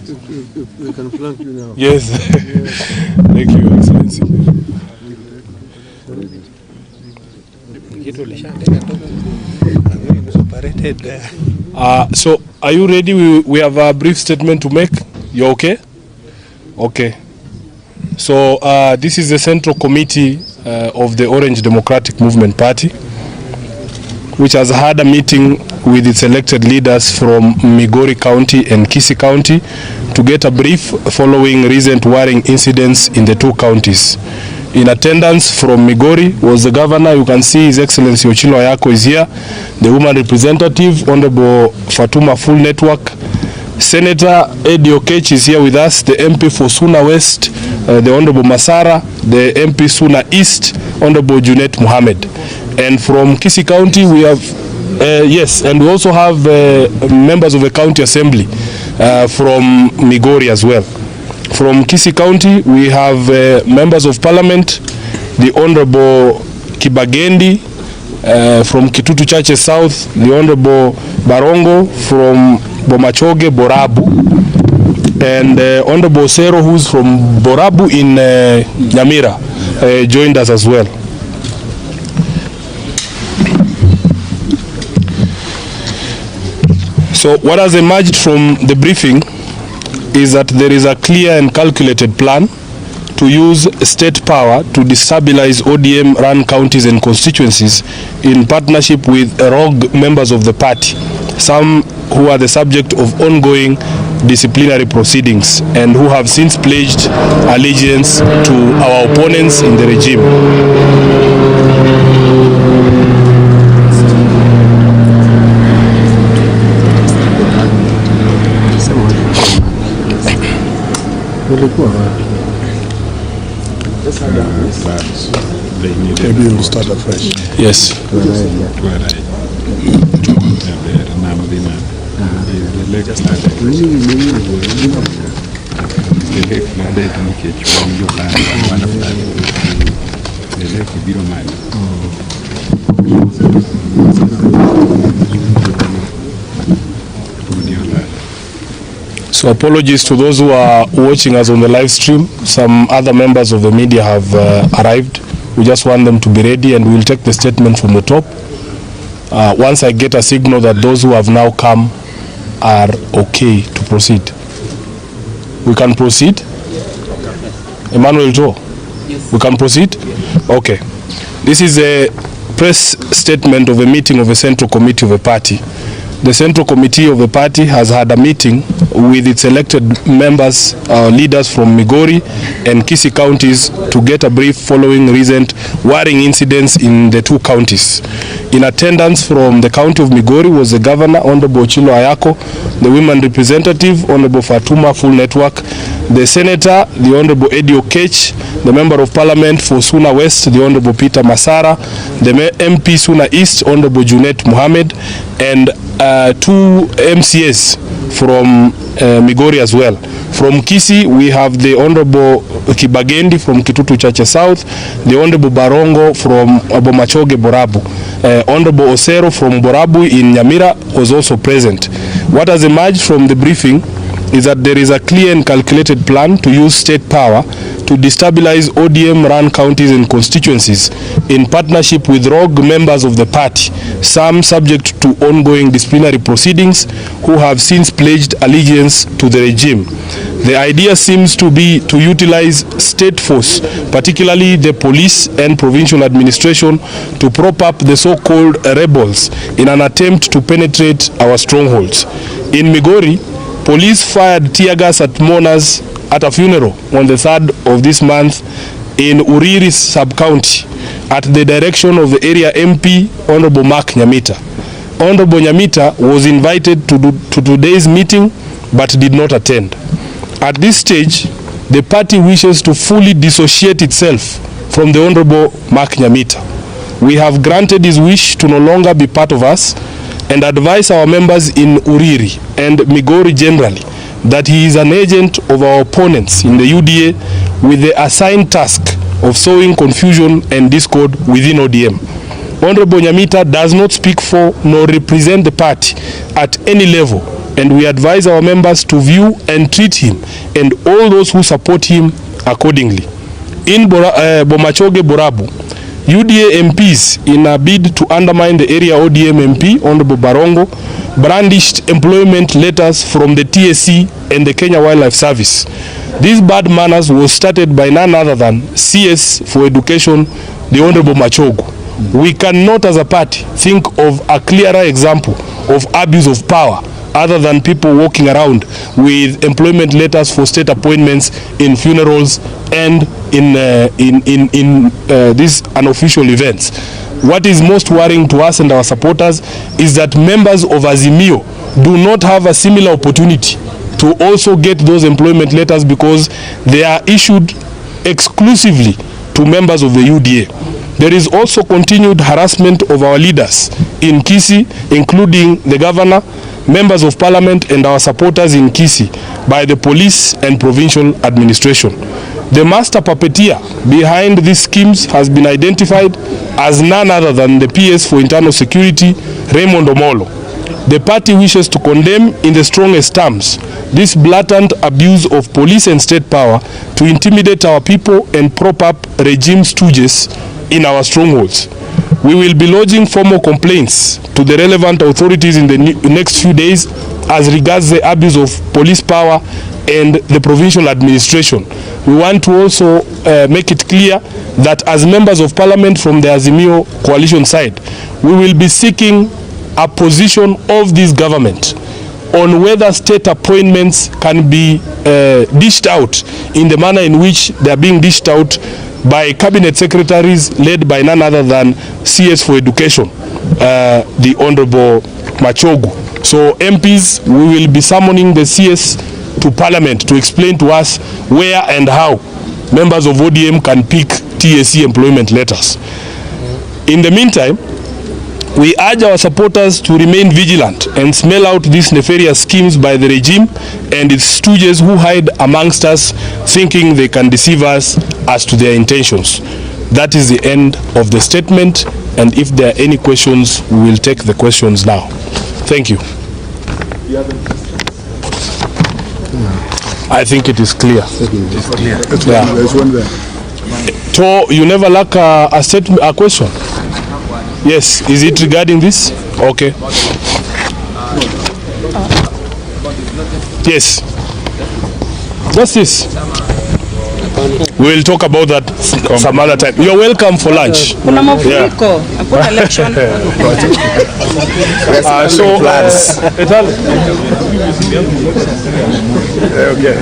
We can flank you now. Yes. Thank you, Excellency. So, are you ready? We have a brief statement to make. You okay? Okay. So, this is the Central Committee of the Orange Democratic Movement Party, which has had a meeting with its elected leaders from Migori County and Kisii County to get a brief following recent worrying incidents in the two counties. In attendance from Migori was the governor. You can see His Excellency Ochilo Ayako is here, the woman representative, Honorable Fatuma Full Network. Senator Eddie Okech is here with us, the MP for Suna West, the Honorable Masara, the MP Suna East, Honorable Junet Mohammed. And from Kisii County we have, yes, and we also have members of the County Assembly from Migori as well. From Kisii County we have members of Parliament, the Honorable Kibagendi from Kitutu Churches South, the Honorable Barongo from Bomachoge, Borabu, and Honorable Osero, who's from Borabu in Nyamira, joined us as well. So what has emerged from the briefing is that there is a clear and calculated plan to use state power to destabilize ODM-run counties and constituencies in partnership with rogue members of the party, some who are the subject of ongoing disciplinary proceedings and who have since pledged allegiance to our opponents in the regime. Maybe we'll start afresh. Yes. So apologies to those who are watching us on the live stream. Some other members of the media have arrived. We just want them to be ready and we'll take the statement from the top. Once I get a signal that those who have now come are okay to proceed. We can proceed? Emmanuel Joe? Yes. We can proceed? Okay. This is a press statement of a meeting of the Central Committee of the party. The Central Committee of the party has had a meeting with its elected members, leaders from Migori and Kisii counties to get a brief following recent worrying incidents in the two counties. In attendance from the county of Migori was the governor, Honorable Ochilo Ayako, the women representative, Honorable Fatuma Full Network, the senator, the Honorable Eddie Okech, the member of parliament for Suna West, the Honorable Peter Masara, the MP Suna East, Honorable Junet Mohammed, and two MCAs from Migori as well. From Kisii, we have the Honorable Kibagendi from Kitutu Churches South, the Honorable Barongo from Bomachoge, Borabu. Honorable Osero from Borabu in Nyamira was also present. What has emerged from the briefing is that there is a clear and calculated plan to use state power to destabilize ODM-run counties and constituencies in partnership with rogue members of the party, some subject to ongoing disciplinary proceedings, who have since pledged allegiance to the regime. The idea seems to be to utilize state force, particularly the police and provincial administration, to prop up the so-called rebels in an attempt to penetrate our strongholds. In Migori, police fired tear gas at mourners at a funeral on the 3rd of this month in Uriri sub-county at the direction of the area MP, Honorable Mark Nyamita. Honorable Nyamita was invited to today's meeting but did not attend. At this stage, the party wishes to fully dissociate itself from the Honorable Mark Nyamita. We have granted his wish to no longer be part of us and advise our members in Uriri and Migori generally that he is an agent of our opponents in the UDA with the assigned task of sowing confusion and discord within ODM. Honorable Nyamita does not speak for nor represent the party at any level and we advise our members to view and treat him and all those who support him accordingly. In Bomachoge Borabu, UDA MPs, in a bid to undermine the area ODM MP, Honorable Barongo, brandished employment letters from the TSC and the Kenya Wildlife Service. These bad manners was started by none other than CS for Education, the Honorable Machogu. We cannot as a party think of a clearer example of abuse of power other than people walking around with employment letters for state appointments in funerals and in these unofficial events. What is most worrying to us and our supporters is that members of Azimio do not have a similar opportunity to also get those employment letters because they are issued exclusively to members of the UDA. There is also continued harassment of our leaders in Kisii, including the governor, members of parliament and our supporters in Kisii by the police and provincial administration. The master puppeteer behind these schemes has been identified as none other than the PS for Internal Security, Raymond Omolo. The party wishes to condemn in the strongest terms this blatant abuse of police and state power to intimidate our people and prop up regime stooges in our strongholds. We will be lodging formal complaints to the relevant authorities in the next few days as regards the abuse of police power and the provincial administration. We want to also make it clear that as members of parliament from the Azimio coalition side, we will be seeking a position of this government on whether state appointments can be dished out in the manner in which they are being dished out by cabinet secretaries led by none other than CS for Education, the Honorable Machogu. So MPs, we will be summoning the CS to Parliament to explain to us where and how members of ODM can pick TSC employment letters. In the meantime, we urge our supporters to remain vigilant and smell out these nefarious schemes by the regime and its stooges who hide amongst us, thinking they can deceive us as to their intentions. That is the end of the statement, and if there are any questions, we will take the questions now. Thank you. I think it is clear. It's clear. Yeah. There's one there. So you never lack a statement, a question? Yes, is it regarding this? Okay. Yes. What's this? We will talk about that some other time. You're welcome for lunch. Kuna mafuriko, hakuna election. So okay.